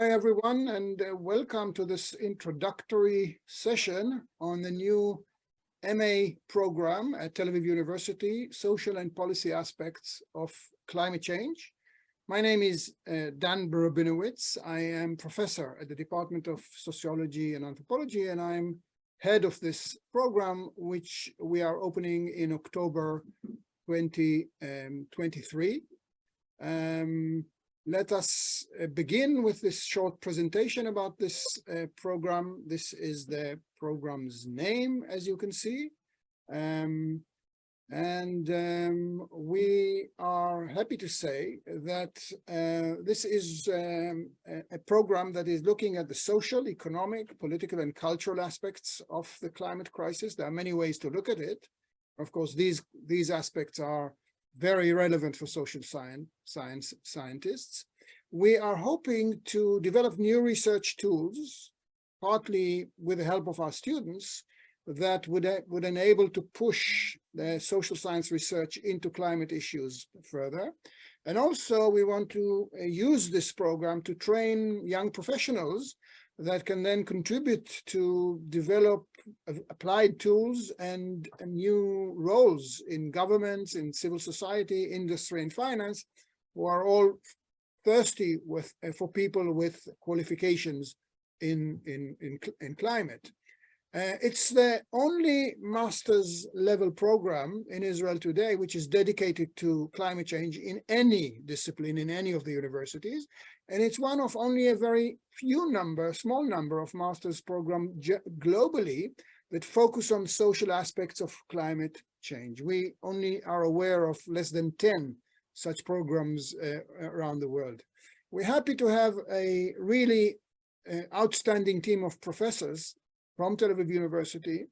Hi, everyone, and welcome to this introductory session on the new MA program at Tel Aviv University, Social and Policy Aspects of Climate Change. My name is Dan Rabinowitz. I am professor at the Department of Sociology and Anthropology, and I'm head of this program, which we are opening in October 2023. Let us begin with this short presentation about this program. This is the program's name, as you can see. We are happy to say that this is a program that is looking at the social, economic, political, and cultural aspects of the climate crisis. There are many ways to look at it. Of course, these aspects are very relevant for social scientists. We are hoping to develop new research tools, partly with the help of our students, that would enable to push the social science research into climate issues further. And also we want to use this program to train young professionals that can then contribute to develop applied tools and new roles in governments, in civil society, industry, and finance, who are all thirsty for people with qualifications in climate. It's the only master's level program in Israel today which is dedicated to climate change in any discipline, in any of the universities. And it's one of only a very small number of master's programs globally that focus on social aspects of climate change. We only are aware of less than 10 such programs around the world. We're happy to have a really outstanding team of professors from Tel Aviv University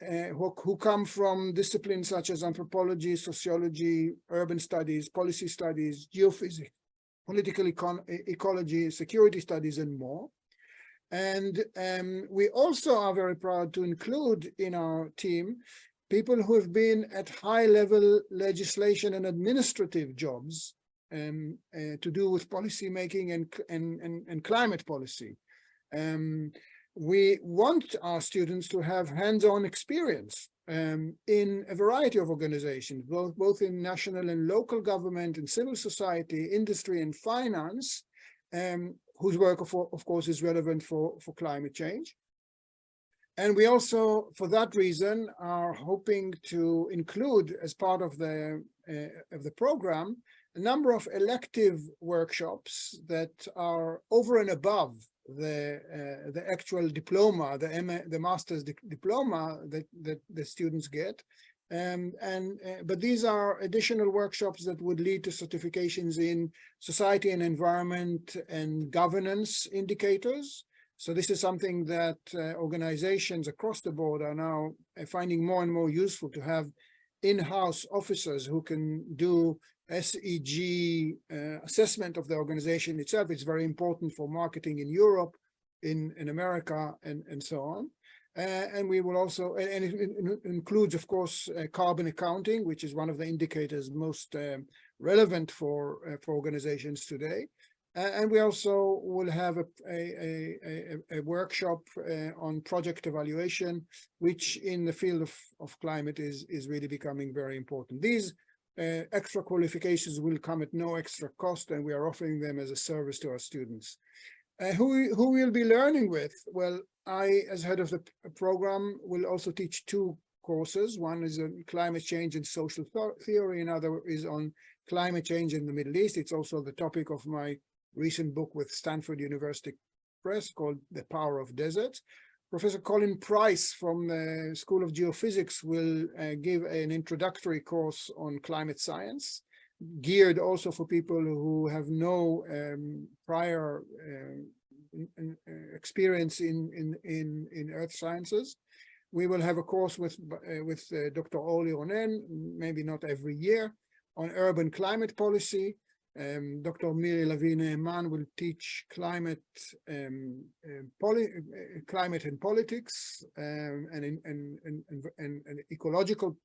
who come from disciplines such as anthropology, sociology, urban studies, policy studies, geophysics, political ecology, security studies, and more. And we also are very proud to include in our team people who have been at high-level legislation and administrative jobs to do with policy making and climate policy. We want our students to have hands-on experience in a variety of organizations, both in national and local government and civil society, industry and finance, whose work, of course, is relevant for climate change. And we also, for that reason, are hoping to include, as part of the program, a number of elective workshops that are over and above the actual diploma, the master's diploma that the students get. But these are additional workshops that would lead to certifications in society and environment and governance indicators. So this is something that organizations across the board are now finding more and more useful, to have in-house officers who can do SEG assessment of the organization itself. It's very important for marketing in Europe, in America, and so on. And we will also, and it includes, of course, carbon accounting, which is one of the indicators most relevant for organizations today. And we also will have a workshop on project evaluation, which in the field of climate is really becoming very important. These extra qualifications will come at no extra cost, and we are offering them as a service to our students. Who we'll be learning with? Well, I, as head of the program, will also teach two courses. One is on climate change and social theory, another is on climate change in the Middle East. It's also the topic of my recent book with Stanford University Press called The Power of Deserts. Professor Colin Price from the School of Geophysics will give an introductory course on climate science, geared also for people who have no prior experience in earth sciences. We will have a course with Dr. Orly Ronen, maybe not every year, on urban climate policy. Dr. Miri Lavi-Ne'eman will teach climate and politics and ecological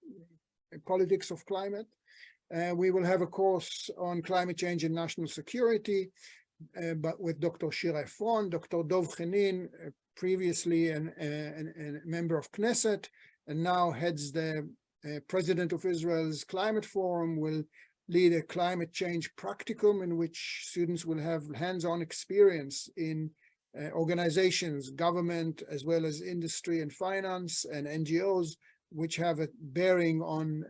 politics of climate. We will have a course on climate change and national security but with Dr. Shira Efron, Dr. Dov Chenin, previously a member of Knesset, and now heads the president of Israel's Climate Forum, will lead a climate change practicum in which students will have hands-on experience in organizations, government, as well as industry and finance and NGOs, which have a bearing on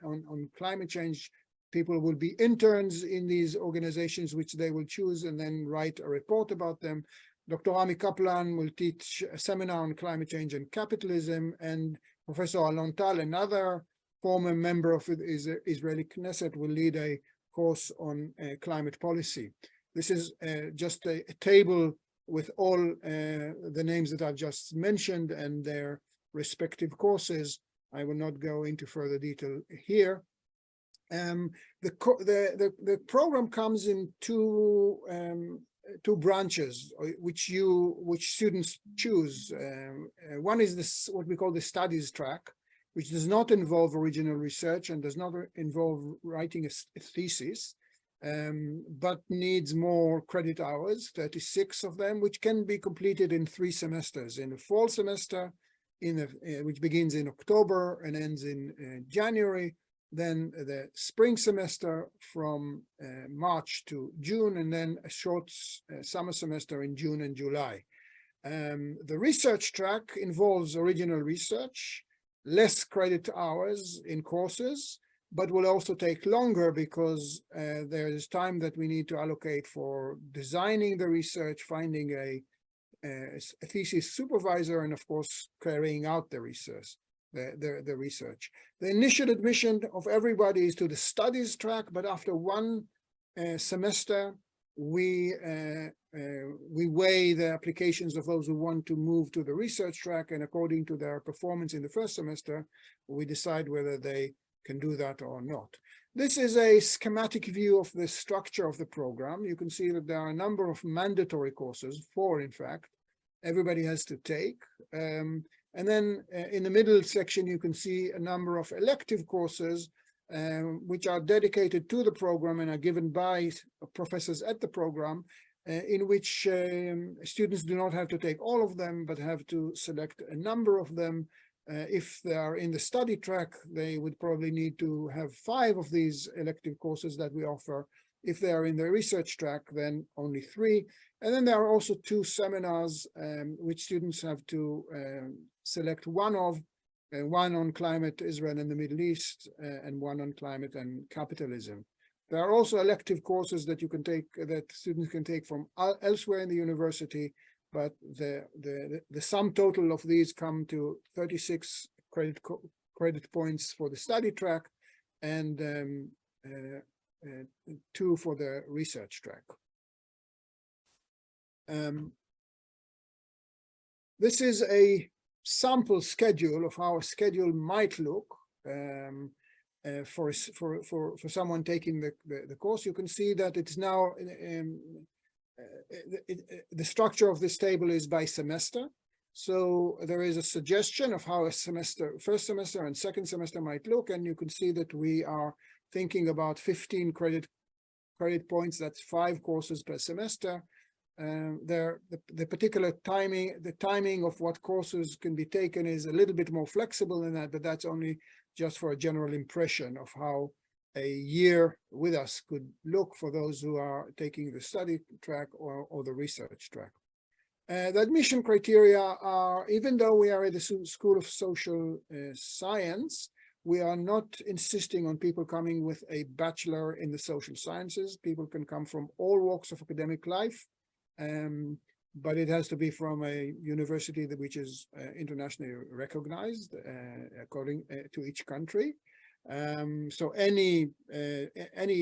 climate change. People will be interns in these organizations, which they will choose and then write a report about them. Dr. Rami Kaplan will teach a seminar on climate change and capitalism, and Professor Alon Tal, another former member of the Israeli Knesset, will lead a course on climate policy. This is just a table with all the names that I've just mentioned and their respective courses. I will not go into further detail here. The program comes in two branches, which students choose. One is this, what we call the studies track, which does not involve original research and does not involve writing a thesis, but needs more credit hours, 36 of them, which can be completed in 3 semesters: in the fall semester, which begins in October and ends in January, then the spring semester from March to June, and then a short summer semester in June and July. The research track involves original research, less credit hours in courses, but will also take longer because there is time that we need to allocate for designing the research, finding a thesis supervisor, and of course carrying out the research. The research. The initial admission of everybody is to the studies track, but after one semester, we weigh the applications of those who want to move to the research track, and according to their performance in the first semester, we decide whether they can do that or not. This is a schematic view of the structure of the program. You can see that there are a number of mandatory courses, 4 in fact, everybody has to take. And then in the middle section, you can see a number of elective courses which are dedicated to the program and are given by professors at the program, in which students do not have to take all of them, but have to select a number of them. If they are in the study track, they would probably need to have 5 of these elective courses that we offer. If they are in the research track, then only 3. And then there are also 2 seminars which students have to select one of, one on climate, Israel and the Middle East, and one on climate and capitalism. There are also elective courses that you can take, that students can take from elsewhere in the university, but the sum total of these come to 36 credit points for the study track and 2 for the research track. This is a sample schedule of how a schedule might look for someone taking the course. You can see that it's now the structure of this table is by semester. So there is a suggestion of how a semester, first semester and second semester might look, and you can see that we are thinking about 15 credit points. That's 5 courses per semester. The particular timing, the timing of what courses can be taken is a little bit more flexible than that, but that's only just for a general impression of how a year with us could look for those who are taking the study track or the research track. The admission criteria are, even though we are at the School of Social Science, we are not insisting on people coming with a bachelor in the social sciences. People can come from all walks of academic life, but it has to be from a university which is internationally recognized according to each country. So any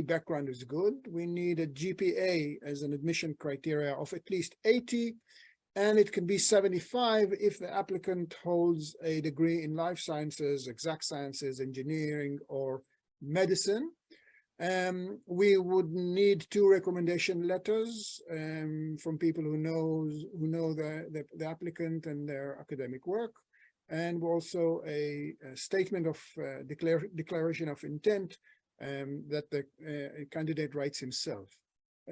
background is good. We need a GPA as an admission criteria of at least 80, and it can be 75 if the applicant holds a degree in life sciences, exact sciences, engineering, or medicine. We would need 2 recommendation letters from people who know the applicant and their academic work, and also a statement of declaration of intent that the candidate writes himself.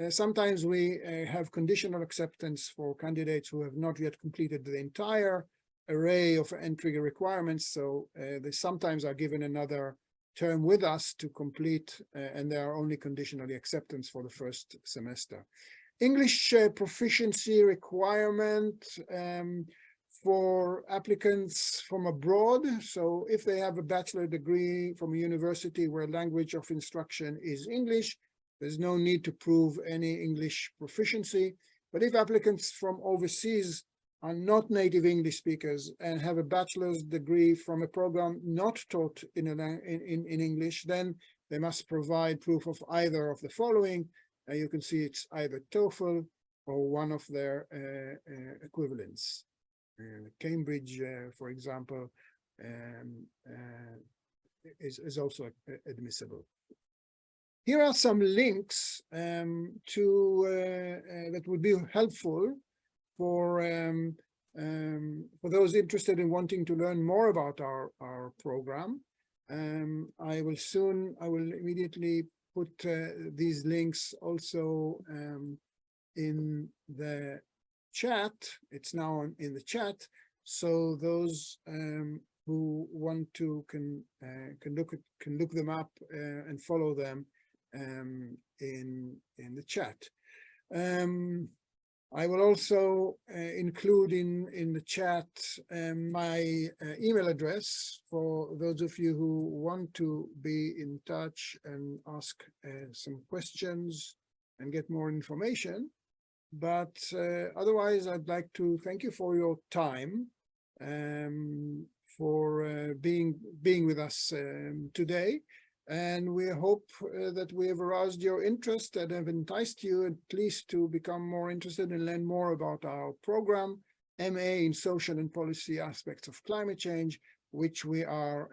Sometimes we have conditional acceptance for candidates who have not yet completed the entire array of entry requirements. So they sometimes are given another term with us to complete, and they are only conditionally acceptance for the first semester. English proficiency requirement for applicants from abroad. So if they have a bachelor degree from a university where language of instruction is English, there's no need to prove any English proficiency. But if applicants from overseas are not native English speakers and have a bachelor's degree from a program not taught in English, then they must provide proof of either of the following. You can see it's either TOEFL or one of their equivalents. Cambridge, for example, is also admissible. Here are some links that would be helpful for those interested in wanting to learn more about our program. I will immediately put these links also in the chat. It's now in the chat, so those who want to can look them up and follow them in the chat. I will also include in the chat my email address for those of you who want to be in touch and ask some questions and get more information. But otherwise, I'd like to thank you for your time, for being with us today. And we hope that we have aroused your interest and have enticed you at least to become more interested and learn more about our program, MA in Social and Policy Aspects of Climate Change, which we are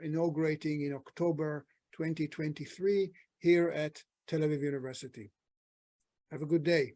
inaugurating in October 2023 here at Tel Aviv University. Have a good day.